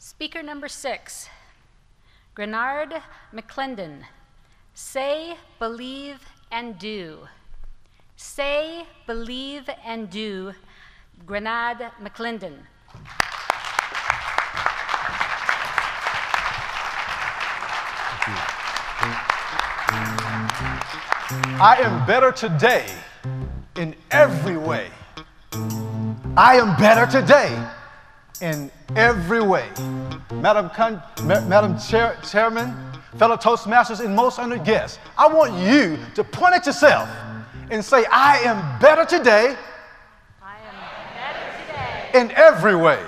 Speaker number 6, Granard, McClendon. Say, believe, and do. Say, believe, and do. Granard, McClendon. I am better today in every way. I am better today in every way. Madam Chairman, fellow Toastmasters, and most honored guests, I want you to point at yourself and say, I am better today. I am better today. In every way.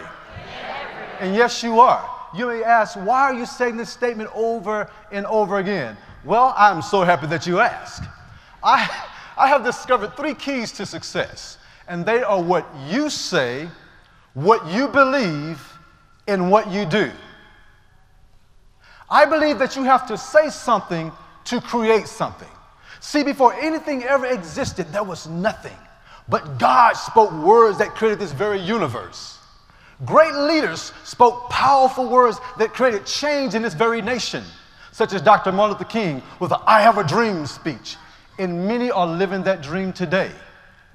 And yes, you are. You may ask, why are you saying this statement over and over again? Well, I'm so happy that you asked. I have discovered 3 keys to success, and they are what you say, what you believe, and what you do. I believe that you have to say something to create something. See, before anything ever existed, there was nothing. But God spoke words that created this very universe. Great leaders spoke powerful words that created change in this very nation, such as Dr. Martin Luther King with the I Have a Dream speech. And many are living that dream today.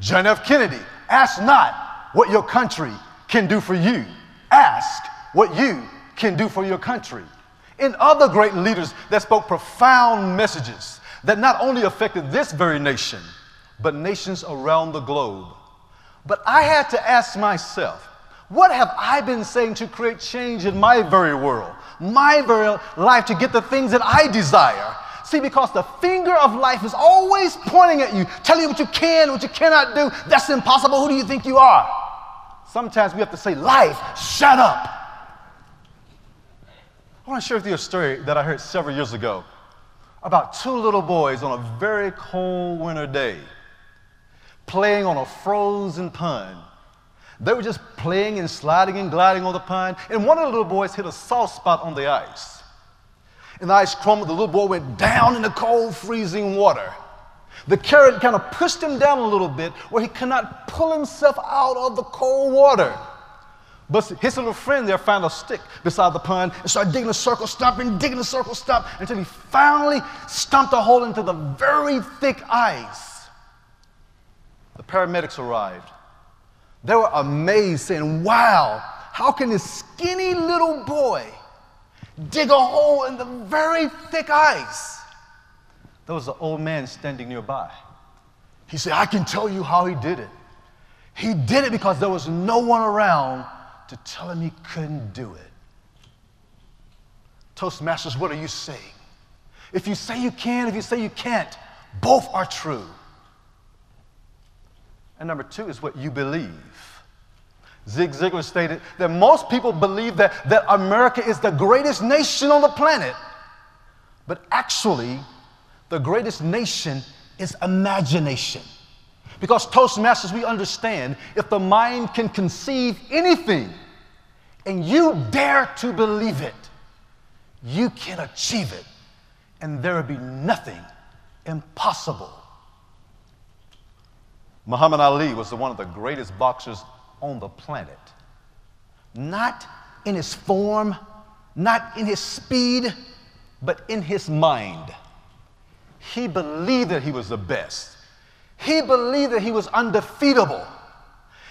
John F. Kennedy, ask not what your country can do for you. Ask what you can do for your country. And other great leaders that spoke profound messages that not only affected this very nation, but nations around the globe. But I had to ask myself, what have I been saying to create change in my very world, my very life, to get the things that I desire? See, because the finger of life is always pointing at you, telling you what you can, what you cannot do. That's impossible. Who do you think you are? Sometimes we have to say, life, shut up. I want to share with you a story that I heard several years ago about 2 little boys on a very cold winter day playing on a frozen pond. They were just playing and sliding and gliding on the pond, and one of the little boys hit a soft spot on the ice. And the ice crumbled, the little boy went down in the cold, freezing water. The current kind of pushed him down a little bit where he could not pull himself out of the cold water. But his little friend there found a stick beside the pond and started digging a circle, stomping, digging a circle, stomp, until he finally stomped a hole into the very thick ice. The paramedics arrived. They were amazed, saying, wow, how can this skinny little boy dig a hole in the very thick ice? There was an old man standing nearby. He said, I can tell you how he did it. He did it because there was no one around to tell him he couldn't do it. Toastmasters, what are you saying? If you say you can, if you say you can't, both are true. And number 2 is what you believe. Zig Ziglar stated that most people believe that America is the greatest nation on the planet. But actually, the greatest nation is imagination. Because Toastmasters, we understand if the mind can conceive anything and you dare to believe it, you can achieve it, and there will be nothing impossible. Muhammad Ali was one of the greatest boxers on the planet. Not in his form, not in his speed, but in his mind. He believed that he was the best. He believed that he was undefeatable.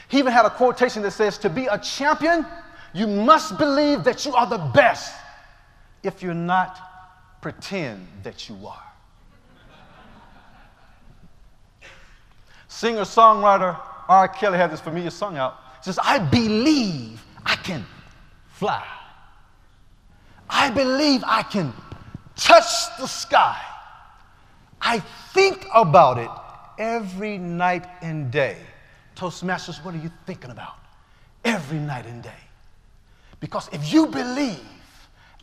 He even had a quotation that says, to be a champion, you must believe that you are the best. If you're not, pretend that you are. Singer-songwriter R. Kelly had this familiar song out. It says, I believe I can fly. I believe I can touch the sky. I think about it every night and day. Toastmasters, what are you thinking about every night and day? Because if you believe,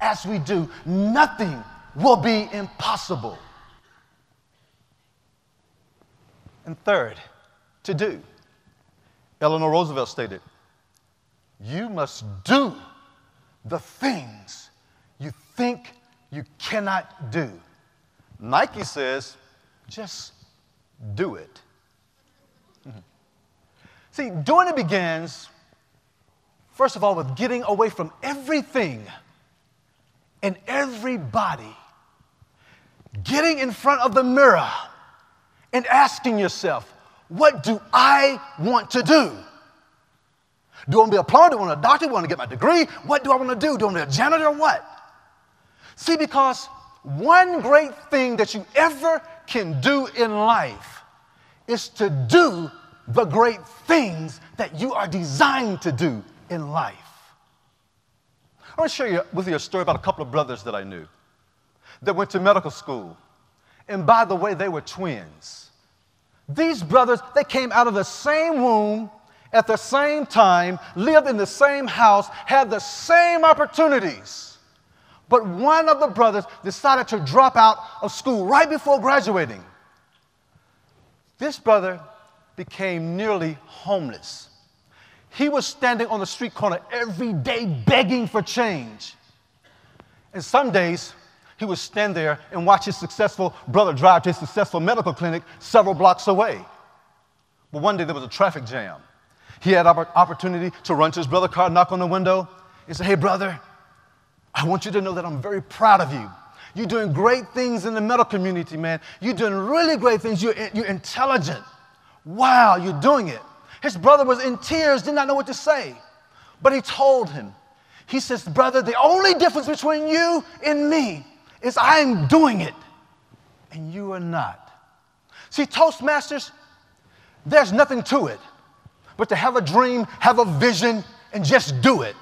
as we do, nothing will be impossible. And third, to do. Eleanor Roosevelt stated, you must do the things you think you cannot do. Nike says, just do it. See, doing it begins First of all, with getting away from everything and everybody, getting in front of the mirror and asking yourself, what do I want to do? Do I want to be a plumber? Do I want to be a doctor? Do I want to get my degree? What do I want to do? Do I want to be a janitor or what? See, because one great thing that you ever can do in life is to do the great things that you are designed to do in life. I want to share with you a story about a couple of brothers that I knew that went to medical school. And by the way, they were twins. These brothers, they came out of the same womb at the same time, lived in the same house, had the same opportunities. But one of the brothers decided to drop out of school right before graduating. This brother became nearly homeless. He was standing on the street corner every day begging for change. And some days, he would stand there and watch his successful brother drive to his successful medical clinic several blocks away. But one day there was a traffic jam. He had opportunity to run to his brother's car, knock on the window, and say, hey, brother, I want you to know that I'm very proud of you. You're doing great things in the medical community, man. You're doing really great things. You're intelligent. Wow, you're doing it. His brother was in tears, did not know what to say. But he told him, he says, brother, the only difference between you and me is I am doing it, and you are not. See, Toastmasters, there's nothing to it but to have a dream, have a vision, and just do it.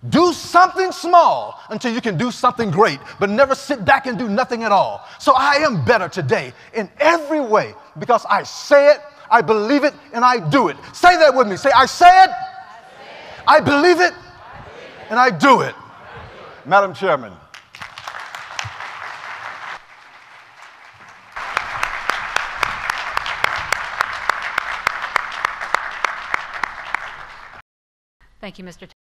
Do something small until you can do something great, but never sit back and do nothing at all. So I am better today in every way because I say it, I believe it, and I do it. Say that with me. Say, I say it, I believe it, and I do it. Madam Chairman. Thank you, Mr.